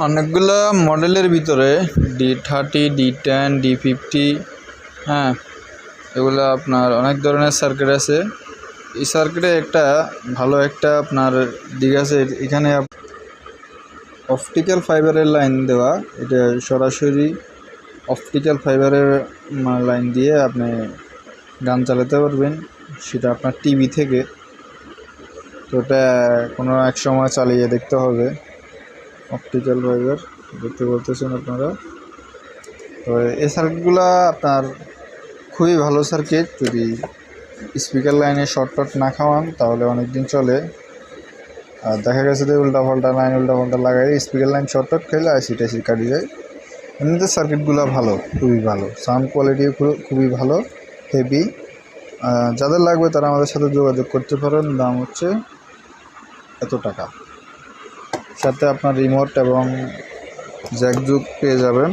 অনেকগুলো মডেলের ভিতরে D30, D10, D50, হ্যাঁ, এগুলো আপনার অনেক ধরনের সার্কিট আছে। এই সার্কিটে একটা ভালো একটা আপনার দিক আছে, এখানে অপটিক্যাল ফাইবারের লাইন দেওয়া। এটা সরাসরি অপটিক্যাল ফাইবারের লাইন দিয়ে আপনি গান চালাতে পারবেন, সেটা আপনার টিভি থেকে। তো এটা কোনো এক সময় চালিয়ে দেখতে হবে। অপটিক্যাল ফাইবার দেখতে বলতেছেন আপনারা। তো এই সার্কিটগুলো আপনার খুবই ভালো সার্কিট। যদি স্পিকার লাইনে শর্ট না খাওয়ান তাহলে অনেক দিন চলে। আর দেখা গেছে যে উল্টাপাল্টা লাগাই স্পিকার লাইন শর্ট খেলে আইসি কাটি যায়। এমনিতে সার্কিটগুলো ভালো, খুবই ভালো, সাউন্ড কোয়ালিটিও খুবই ভালো, হেভি। যাদের লাগবে তারা আমাদের সাথে যোগাযোগ করতে পারেন। দাম হচ্ছে এত টাকা, সাথে আপনার রিমোট এবং জ্যাক যুগ পেয়ে যাবেন।